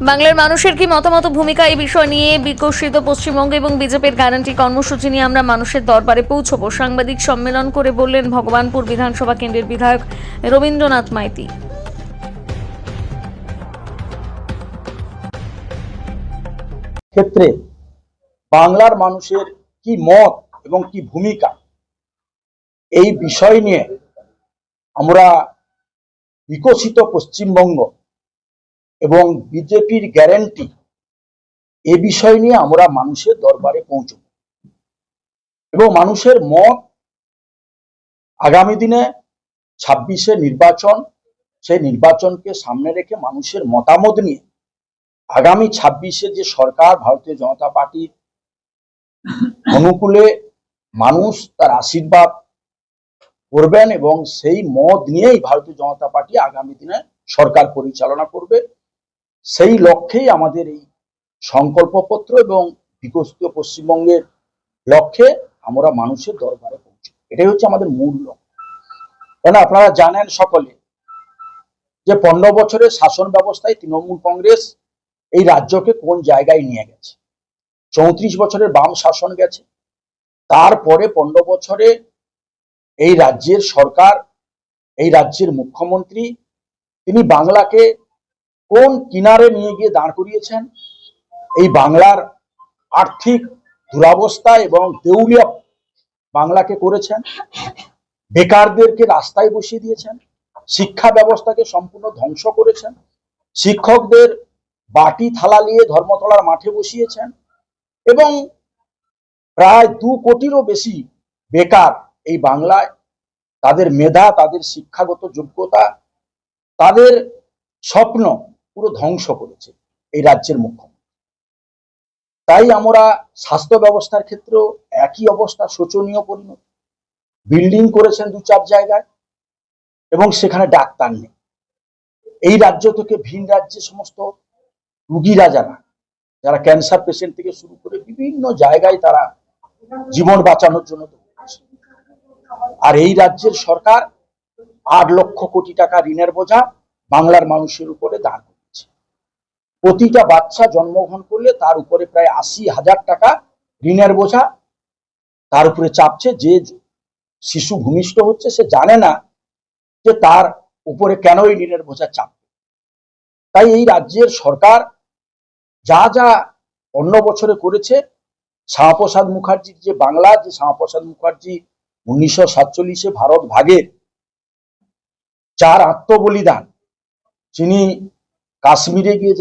বাংলার মানুষের কি মতামত ভূমিকা এই বিষয় নিয়ে বিকশিত পশ্চিমবঙ্গ এবং বিজেপির গ্যারান্টি কর্মসূচি নিয়ে আমরা মানুষের দরবারে পৌঁছবো, সাংবাদিক সম্মেলন করে বললেন ভগবানপুর বিধানসভা কেন্দ্রের বিধায়ক রবীন্দ্রনাথ মাইতি। ক্ষেত্রে বাংলার মানুষের কি মত এবং কি ভূমিকা এই বিষয় নিয়ে আমরা বিকশিত পশ্চিমবঙ্গ এবং বিজেপির গ্যারান্টি এ বিষয় নিয়ে আমরা মানুষের দরবারে পৌঁছব এবং মানুষের মত আগামী দিনে 26-এ নির্বাচন, সেই নির্বাচনকে সামনে রেখে মানুষের মতামত নিয়ে আগামী 26-এ যে সরকার ভারতীয় জনতা পার্টির অনুকূলে মানুষ তার আশীর্বাদ করবেন এবং সেই মত নিয়েই ভারতীয় জনতা পার্টি আগামী দিনে সরকার পরিচালনা করবে। সেই লক্ষ্যেই আমাদের এই সংকল্পপত্র এবং বিকশিত পশ্চিমবঙ্গের লক্ষ্যে আমরা মানুষের দরবারে পৌঁছব, এটাই হচ্ছে আমাদের মূল লক্ষ্য। কারণ আপনারা জানেন সকলে যে 15 বছরের শাসন ব্যবস্থায় তৃণমূল কংগ্রেস এই রাজ্যকে কোন জায়গায় নিয়ে গেছে। 34 বছরের বাম শাসন গেছে, তারপরে 15 বছরে এই রাজ্যের সরকার, এই রাজ্যের মুখ্যমন্ত্রী তিনি বাংলাকে কোন কিনারে নিয়ে গিয়ে দাঁড় করিয়েছেন। এই বাংলার আর্থিক দুরবস্থা এবং দেউলিয়া বাংলাকে করেছেন, বেকারদেরকে রাস্তায় বসিয়ে দিয়েছেন, শিক্ষা ব্যবস্থাকে সম্পূর্ণ ধ্বংস করেছেন, শিক্ষকদের বাটি থালা নিয়ে ধর্মতলার মাঠে বসিয়েছেন এবং প্রায় 2 কোটিরও বেশি বেকার এই বাংলায় তাদের মেধা, তাদের শিক্ষাগত যোগ্যতা, তাদের স্বপ্ন পুরো ধ্বংস করেছে এই রাজ্যের মুখ্যমন্ত্রী। তাই আমরা স্বাস্থ্য ব্যবস্থার ক্ষেত্রেও একই অবস্থা, শোচনীয় পরিণতি। বিল্ডিং করেছেন 2-4 জায়গায় এবং সেখানে ডাক্তার নেই। এই রাজ্য থেকে ভিন রাজ্যে সমস্ত রুগীরা যারা ক্যান্সার পেশেন্ট থেকে শুরু করে বিভিন্ন জায়গায় তারা জীবন বাঁচানোর জন্য, আর এই রাজ্যের সরকার 8 লক্ষ কোটি টাকা ঋণের বোঝা বাংলার মানুষের উপরে দাঁড় করেছে। প্রতিটা বাচ্চা জন্মগ্রহণ করলে তার উপরে প্রায় 80,000 টাকা ঋণের বোঝা তার উপরে চাপছে। যে শিশু ভূমিষ্ঠ হচ্ছে সে জানে না যে তার উপরে কেন এই ঋণের বোঝা চাপবে। তাই এই রাজ্যের সরকার যা যা অন্য বছরে করেছে, শ্যামাপ্রসাদ মুখার্জির যে বাংলা, যে শ্যামাপ্রসাদ মুখার্জি 1947-এ ভারত ভাগের যার আত্মবলিদান, যিনি কাশ্মীরে গিয়ে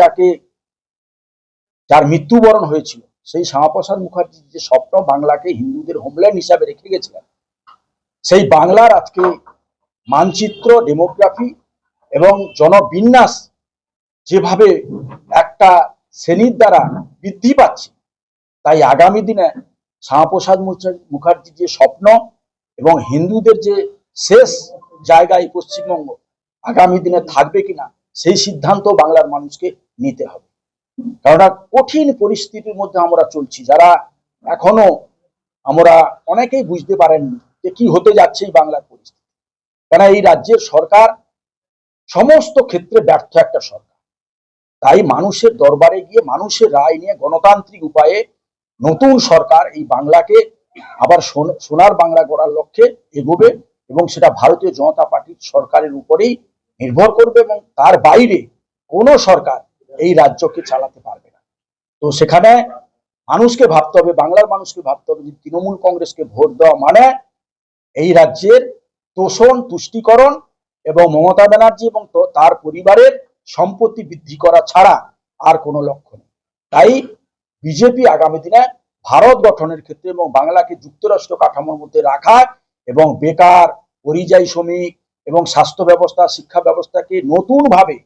যার মৃত্যুবরণ হয়েছিল, সেই শ্যামাপ্রসাদ মুখার্জির যে স্বপ্ন বাংলাকে হিন্দুদের হোমল্যান্ড হিসাবে রেখে গেছিলেন, সেই বাংলার আজকে মানচিত্র, ডেমোগ্রাফি এবং জনবিন্যাস যেভাবে একটা শ্রেণীর দ্বারা বৃদ্ধি পাচ্ছে, তাই আগামী দিনে শ্যামাপ্রসাদ মুখার্জির যে স্বপ্ন এবং হিন্দুদের যে শেষ জায়গায় পশ্চিমবঙ্গ আগামী দিনে থাকবে কিনা সেই সিদ্ধান্ত বাংলার মানুষকে নিতে হবে। কারণ কঠিন পরিস্থিতির মধ্যে আমরা চলছি, যারা এখনো আমরা অনেকেই বুঝতে পারেননি যে কি হতে যাচ্ছে এই বাংলার পরিস্থিতি। কারণ এই রাজ্যের সরকার সমস্ত ক্ষেত্রে ব্যর্থ একটা সরকার। তাই মানুষের দরবারে গিয়ে মানুষের রায় নিয়ে গণতান্ত্রিক উপায়ে নতুন সরকার এই বাংলাকে আবার সোনার বাংলা গড়ার লক্ষ্যে এগোবে এবং সেটা ভারতীয় জনতা পার্টির সরকারের উপরেই নির্ভর করবে এবং তার বাইরে কোনো সরকার এই রাজ্যকে চালাতে পারবে না। তো সেখানে মানুষকে ভাবতে হবে, বাংলার মানুষকে ভাবতে হবে যে তৃণমূল কংগ্রেসকে ভোট দেওয়া মানে এই রাজ্যের তোষণ, তুষ্টিকরণ এবং মমতা ব্যানার্জি এবং তার পরিবারের সম্পত্তি বৃদ্ধি করা ছাড়া আর কোনো লক্ষ্য নেই। তাই বিজেপি আগামী দিনে ভারত গঠনের ক্ষেত্রে এবং বাংলাকে যুক্তরাষ্ট্র কাঠামোর মধ্যে রাখা এবং বেকার, পরিযায়ী শ্রমিক এবং স্বাস্থ্য ব্যবস্থা, শিক্ষা ব্যবস্থাকে নতুন ভাবে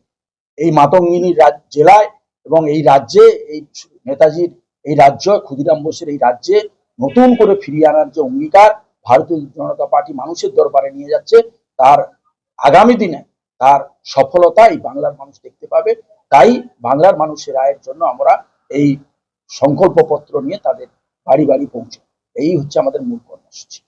এই মাতঙ্গিনী জেলায় এবং এই রাজ্যে, এই নেতাজির এই রাজ্য, ক্ষুদিরাম বোসের এই রাজ্যে নতুন করে ফিরিয়ে আনার যে অঙ্গীকার ভারতীয় জনতা পার্টি মানুষের দরবারে নিয়ে যাচ্ছে, তার আগামী দিনে তার সফলতা এই বাংলার মানুষ দেখতে পাবে। তাই বাংলার মানুষের রায়ের জন্য আমরা এই সংকল্পপত্র নিয়ে তাদের বাড়ি বাড়ি পৌঁছে, এই হচ্ছে আমাদের মূল কর্মসূচি।